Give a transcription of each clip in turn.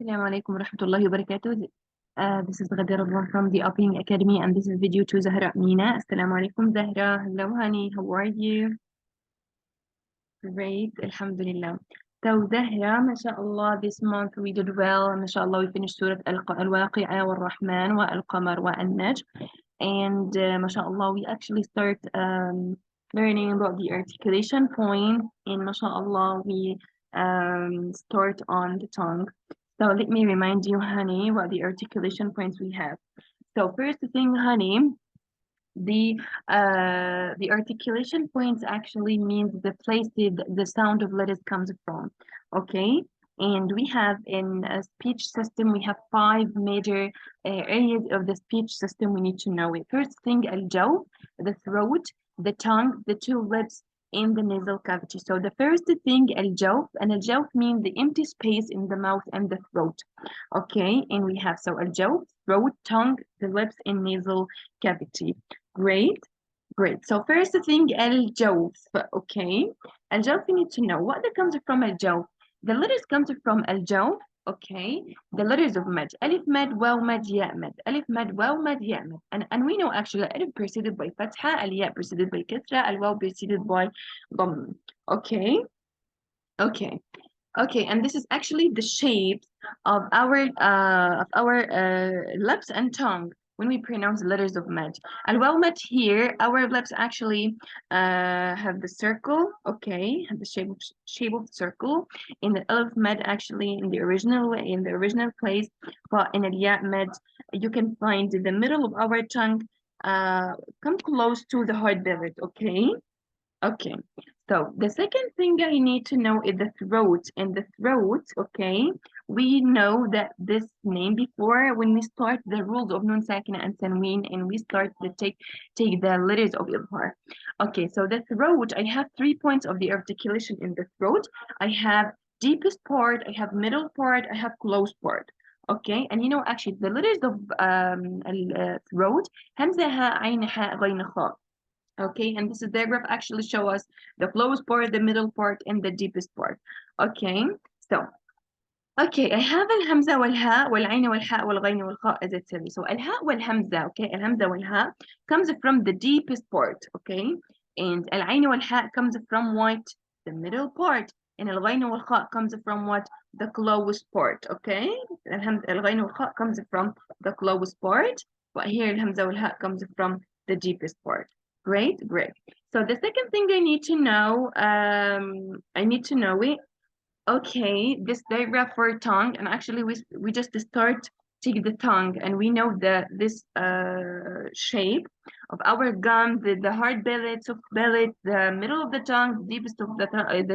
Assalamu alaikum wa rahmatullahi wa barakatuh. This is Ghada from the Opening Academy, and this is video to Zahra Mina. Assalamu alaikum, Zahra. Hello, honey. How are you? Great, Alhamdulillah. So, Zahra, mashallah, this month we did well. Mashallah, we finished Surah Al-Waqi'a wal-Rahman wa Al-Qamar wa An-Najm. And mashallah, we actually start learning about the articulation point. And mashallah, we start on the tongue. So let me remind you, honey, what the articulation points we have. So first thing, honey, the articulation points actually means the place the sound of letters comes from. Okay, and we have in a speech system we have five major areas of the speech system we need to know it. First thing, al-jaw, the throat, the tongue, the two lips, in the nasal cavity. So the first thing, al-jawf, and al-jawf means the empty space in the mouth and the throat. Okay, and we have so al-jawf, throat, tongue, the lips, and nasal cavity. Great, great. So first thing, al-jawf. Okay, al-jawf, you need to know what that comes from al-jawf. The letters comes from al-jawf. Okay, the letters of mad, alif mad, waw mad, ya mad, alif mad, waw mad, ya mad, and we know actually alif preceded by fatha, al ya preceded by kasra, al waw preceded by dhamm. Okay, okay, okay, and this is actually the shape of our lips and tongue when we pronounce the letters of mad. And well mad here, our lips actually have the circle, okay, have the shape of circle. In the elf mad actually in the original way, in the original place, but in the ya mad, you can find the middle of our tongue come close to the hard belly, okay? Okay, so the second thing I need to know is the throat. And the throat, okay, we know that this name before when we start the rules of nun sakina and tanween and we start to take the letters of Ibhar. Okay, so the throat, I have 3 points of the articulation in the throat. I have deepest part, I have middle part, I have close part. Okay, and you know actually the letters of throat, hamza, ha, ayn, ha, ghayn, kha. Okay, and this is diagram actually show us the lowest part, the middle part, and the deepest part. Okay, so okay, I have الهمزة والهاء والعين والحاء والغين والخاء as it says. So الهاء والهمزة, okay, الهمزة والهاء comes from the deepest part, okay, and العين والحاء comes from what? The middle part, and الغين والخاء comes from what? The closest part, okay. الغين والخاء comes from the closest part, but here الهمزة والهاء comes from the deepest part. Great, great. So the second thing I need to know, I need to know it. Okay, this diagram for tongue, and actually we just start take the tongue, and we know that this shape of our gum, the hard belly, soft belly, the middle of the tongue, the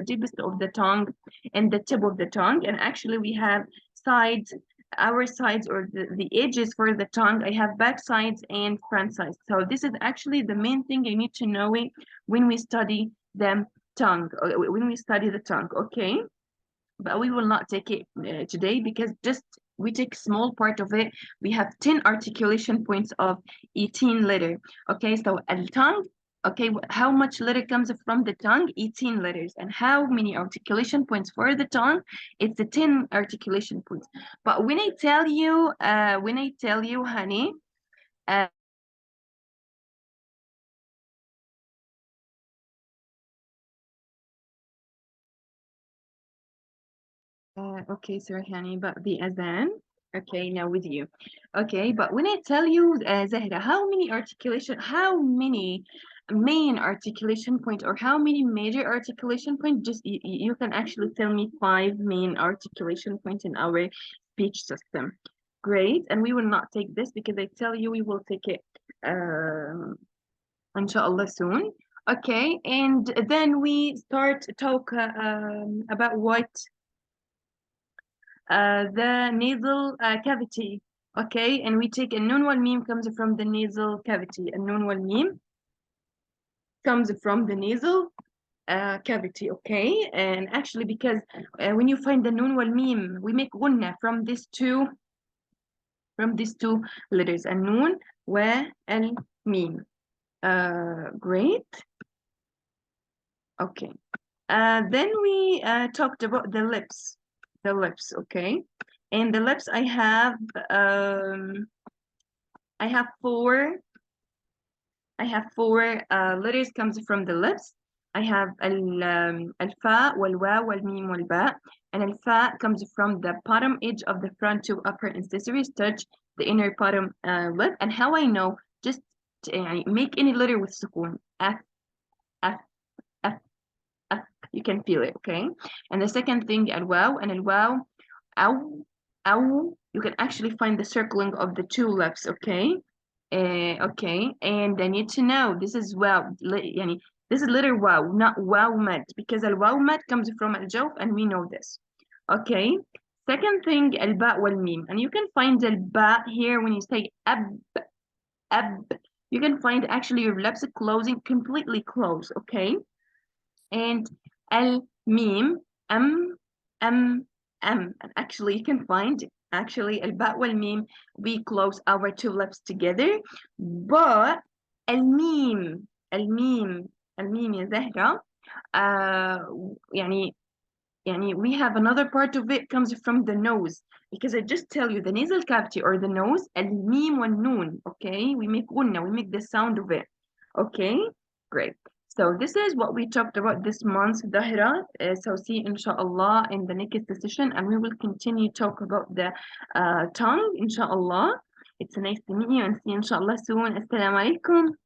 deepest of the tongue, and the tip of the tongue. And actually we have sides, our sides or the edges for the tongue. I have back sides and front sides. So this is actually the main thing I need to know it when we study the tongue, when we study the tongue. Okay, but we will not take it today because just we take small part of it. We have 10 articulation points of 18 letter. Okay, so al-tongue, okay, how much letter comes from the tongue? 18 letters. And how many articulation points for the tongue? It's the 10 articulation points. But when I tell you, honey, uh, okay, sorry, honey, but the azan. Okay, now with you. Okay, but when I tell you, Zahra, how many main articulation point or how many major articulation point, just you can actually tell me 5 main articulation points in our speech system. Great, and we will not take this because I tell you we will take it, inshallah soon. Okay, and then we start to talk about what the nasal cavity. Okay, and we take a nun wal meme comes from the nasal cavity. A nun wal meme comes from the nasal cavity. Okay, and actually because when you find the nun wal meme, we make gunna from these two letters, a nun wa al meme. Great. Okay. Then we talked about the lips. Okay. And the lips I have four. I have four letters comes from the lips. I have الفاء والواو والميم والباء. And الفاء comes from the bottom edge of the front two upper incisors touch the inner bottom lip. And how I know, just يعني make any letter with سكون. F, F, F, F. You can feel it, okay? And the second thing, الواو. And الواو, أو, أو. You can actually find the circling of the two lips, okay? Okay, and I need to know this is wow, يعني this is letter wow, not wow mat, because al wow mat comes from al jawf, and we know this. Okay, second thing, al ba wal mim, and you can find al ba here when you say ab. You can find actually your lips closing completely close. Okay, and al mim am am am. And actually, you can find actually al ba wal mim. We close our two lips together, but al mim al mim al mim يا زهرة. يعني we have another part of it comes from the nose, because I just tell you the nasal cavity or the nose الميم والنون. Okay, we make gunna, we make the sound of it. Okay, great. So this is what we talked about this month, Dahra. So see inshallah in the next session, and we will continue talk about the tongue inshallah. It's nice to meet you, and see inshallah soon. Assalamu alaikum.